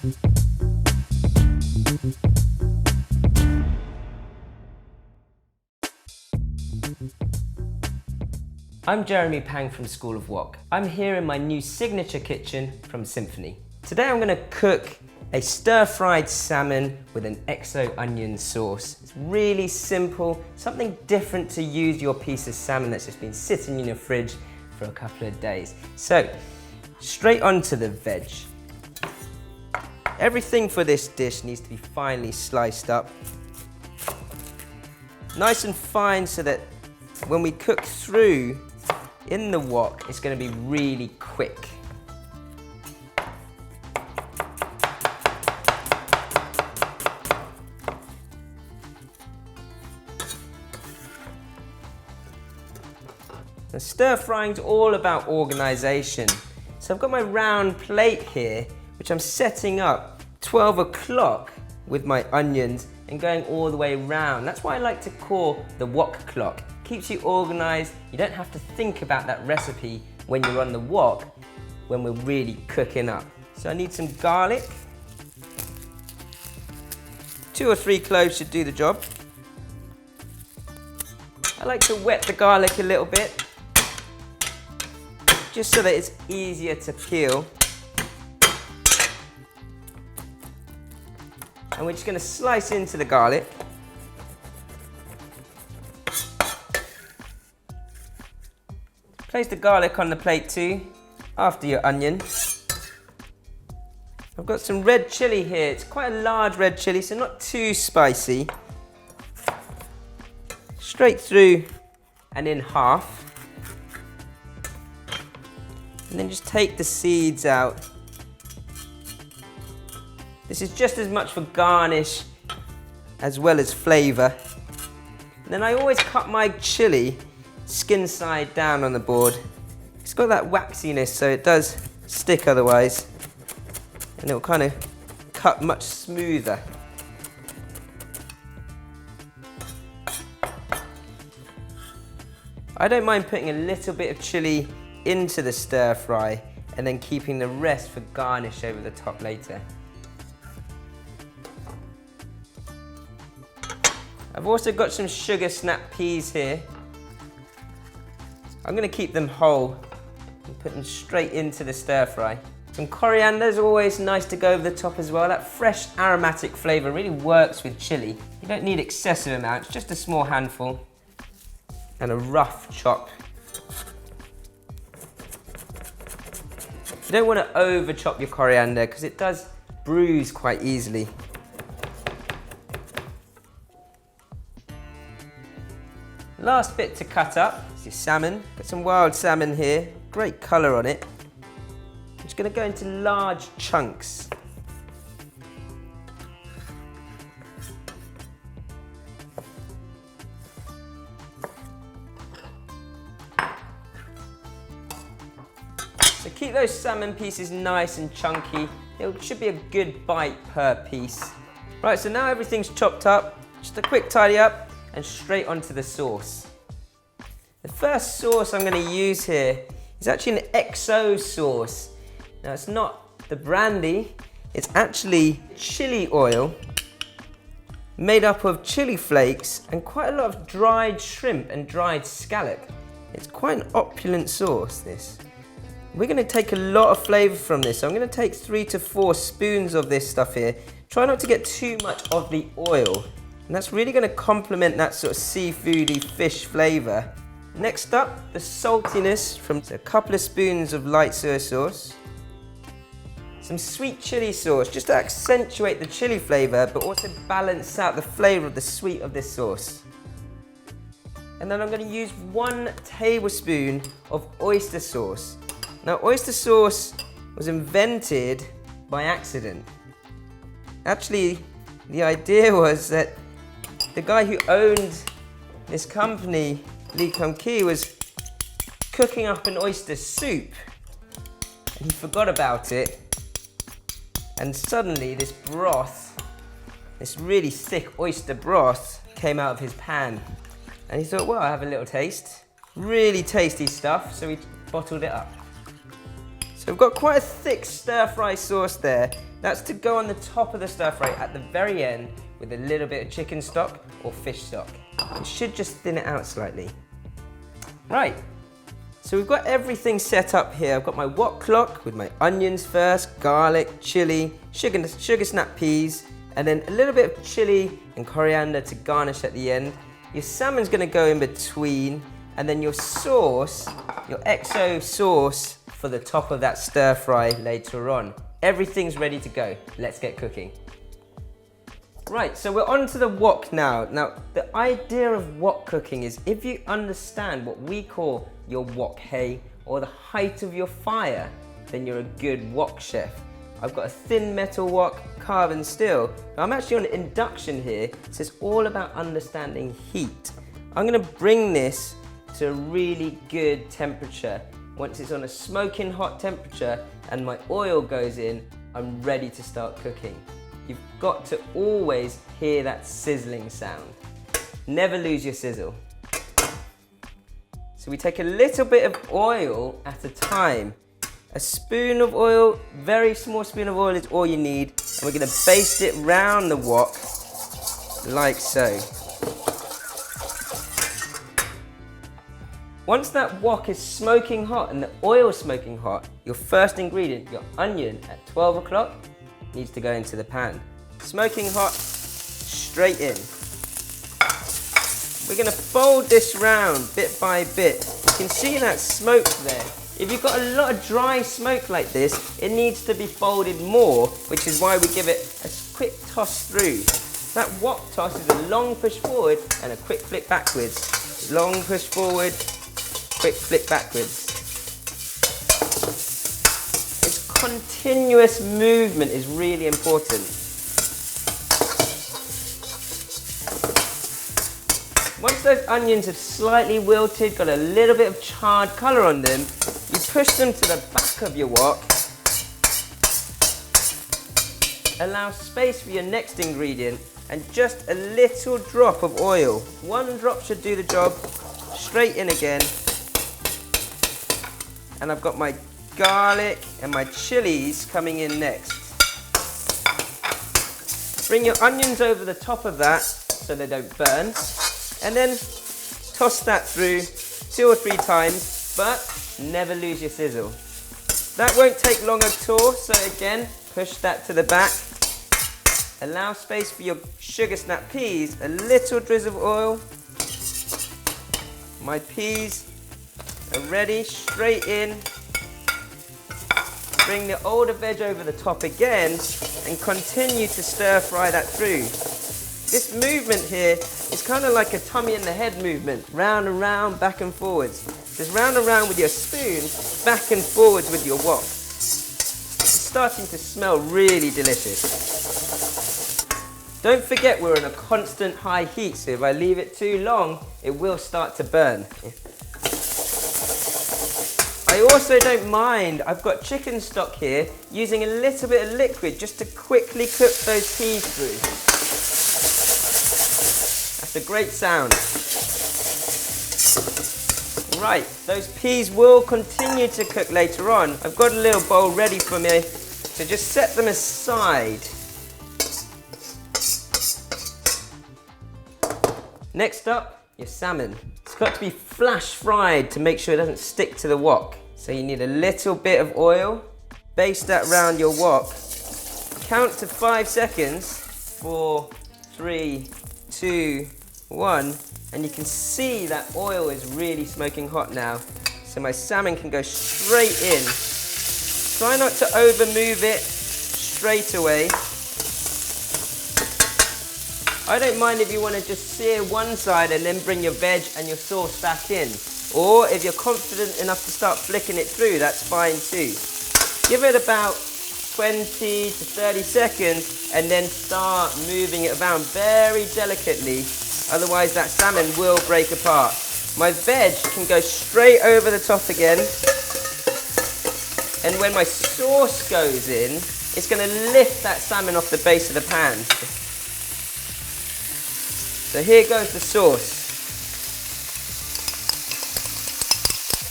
I'm Jeremy Pang from School of Wok. I'm here in my new signature kitchen from Symphony. Today I'm going to cook a stir-fried salmon with an XO onion sauce. It's really simple, something different to use your piece of salmon that's just been sitting in your fridge for a couple of days. So, straight onto the veg. Everything for this dish needs to be finely sliced up. Nice and fine so that when we cook through in the wok, it's going to be really quick. Now, stir frying is all about organisation. So I've got my round plate here, which I'm setting up 12 o'clock with my onions and going all the way around. That's why I like to call the wok clock. Keeps you organised. You don't have to think about that recipe when you're on the wok, when we're really cooking up. So I need some garlic. 2 or 3 cloves should do the job. I like to wet the garlic a little bit, just so that it's easier to peel. And we're just going to slice into the garlic. Place the garlic on the plate too, after your onion. I've got some red chilli here. It's quite a large red chilli, so not too spicy. Straight through and in half. And then just take the seeds out. This is just as much for garnish as well as flavour. And then I always cut my chilli skin side down on the board. It's got that waxiness, so it does stick otherwise. And it will kind of cut much smoother. I don't mind putting a little bit of chilli into the stir fry and then keeping the rest for garnish over the top later. I've also got some sugar snap peas here. I'm going to keep them whole and put them straight into the stir fry. Some coriander is always nice to go over the top as well. That fresh aromatic flavour really works with chilli. You don't need excessive amounts, just a small handful. And a rough chop. You don't want to over chop your coriander because it does bruise quite easily. Last bit to cut up is your salmon. Got some wild salmon here, great colour on it. I'm just going to go into large chunks. So keep those salmon pieces nice and chunky. It should be a good bite per piece. Right, so now everything's chopped up. Just a quick tidy up and straight onto the sauce. The first sauce I'm going to use here is actually an XO sauce. Now it's not the brandy, it's actually chili oil made up of chili flakes and quite a lot of dried shrimp and dried scallop. It's quite an opulent sauce, this. We're going to take a lot of flavour from this, so I'm going to take 3 to 4 spoons of this stuff here. Try not to get too much of the oil. And that's really going to complement that sort of seafoody fish flavour. Next up, the saltiness from a couple of spoons of light soy sauce. Some sweet chilli sauce, just to accentuate the chilli flavour, but also balance out the flavour of the sweet of this sauce. And then I'm going to use 1 tablespoon of oyster sauce. Now, oyster sauce was invented by accident. Actually, the idea was that the guy who owned this company, Lee Kum-kee, was cooking up an oyster soup and he forgot about it, and suddenly this broth, this really thick oyster broth, came out of his pan, and he thought, well, I'll have a little taste. Really tasty stuff, so we bottled it up. So So we've got quite a thick stir-fry sauce there. That's to go on the top of the stir-fry at the very end with a little bit of chicken stock or fish stock. It should just thin it out slightly. Right, so we've got everything set up here. I've got my wok clock with my onions first, garlic, chili, sugar snap peas, and then a little bit of chili and coriander to garnish at the end. Your salmon's gonna go in between, and then your sauce, your XO sauce for the top of that stir fry later on. Everything's ready to go. Let's get cooking. Right, so we're on to the wok now. Now, the idea of wok cooking is if you understand what we call your wok hay or the height of your fire, then you're a good wok chef. I've got a thin metal wok, carbon steel. Now, I'm actually on induction here, so it's all about understanding heat. I'm gonna bring this to a really good temperature. Once it's on a smoking hot temperature and my oil goes in, I'm ready to start cooking. You've got to always hear that sizzling sound. Never lose your sizzle. So we take a little bit of oil at a time. A spoon of oil, very small spoon of oil is all you need. And we're gonna baste it round the wok, like so. Once that wok is smoking hot and the oil is smoking hot, your first ingredient, your onion, at 12 o'clock, needs to go into the pan. Smoking hot, straight in. We're gonna fold this round bit by bit. You can see that smoke there. If you've got a lot of dry smoke like this, it needs to be folded more, which is why we give it a quick toss through. That wok toss is a long push forward and a quick flick backwards. Long push forward, quick flick backwards. Continuous movement is really important. Once those onions have slightly wilted, got a little bit of charred colour on them, you push them to the back of your wok. Allow space for your next ingredient and just a little drop of oil. One drop should do the job. Straight in again. And I've got my garlic and my chilies coming in next. Bring your onions over the top of that so they don't burn, and then toss that through 2 or 3 times, but never lose your sizzle. That won't take long at all, so again, push that to the back. Allow space for your sugar snap peas, a little drizzle of oil. My peas are ready, straight in. Bring the older veg over the top again and continue to stir fry that through. This movement here is kind of like a tummy in the head movement. Round and round, back and forwards. Just round and round with your spoon, back and forwards with your wok. It's starting to smell really delicious. Don't forget we're on a constant high heat, so if I leave it too long, it will start to burn. I also don't mind, I've got chicken stock here, using a little bit of liquid just to quickly cook those peas through. That's a great sound. Right, those peas will continue to cook later on. I've got a little bowl ready for me, so just set them aside. Next up, your salmon. It's got to be flash fried to make sure it doesn't stick to the wok. So you need a little bit of oil, baste that round your wok, count to 5 seconds, 4, 3, 2, 1, and you can see that oil is really smoking hot now. So my salmon can go straight in. Try not to over move it straight away. I don't mind if you want to just sear one side and then bring your veg and your sauce back in. Or if you're confident enough to start flicking it through, that's fine too. Give it about 20 to 30 seconds and then start moving it around very delicately. Otherwise that salmon will break apart. My veg can go straight over the top again. And when my sauce goes in, it's going to lift that salmon off the base of the pan. So here goes the sauce.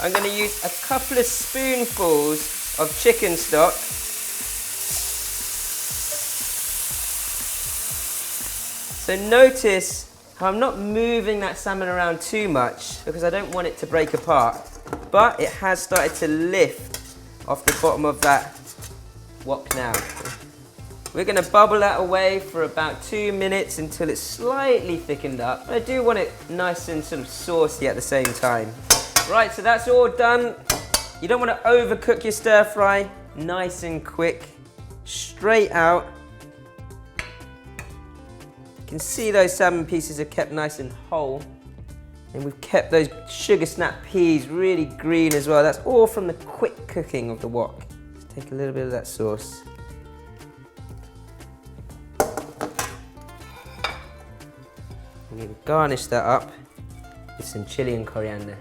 I'm going to use a couple of spoonfuls of chicken stock. So notice how I'm not moving that salmon around too much because I don't want it to break apart. But it has started to lift off the bottom of that wok now. We're going to bubble that away for about 2 minutes until it's slightly thickened up. I do want it nice and sort of saucy at the same time. Right, so that's all done. You don't want to overcook your stir fry. Nice and quick, straight out. You can see those salmon pieces are kept nice and whole. And we've kept those sugar snap peas really green as well. That's all from the quick cooking of the wok. Let's take a little bit of that sauce. I'm going to garnish that up with some chili and coriander.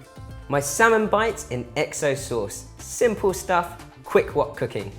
My salmon bites in XO sauce. Simple stuff, quick wok cooking.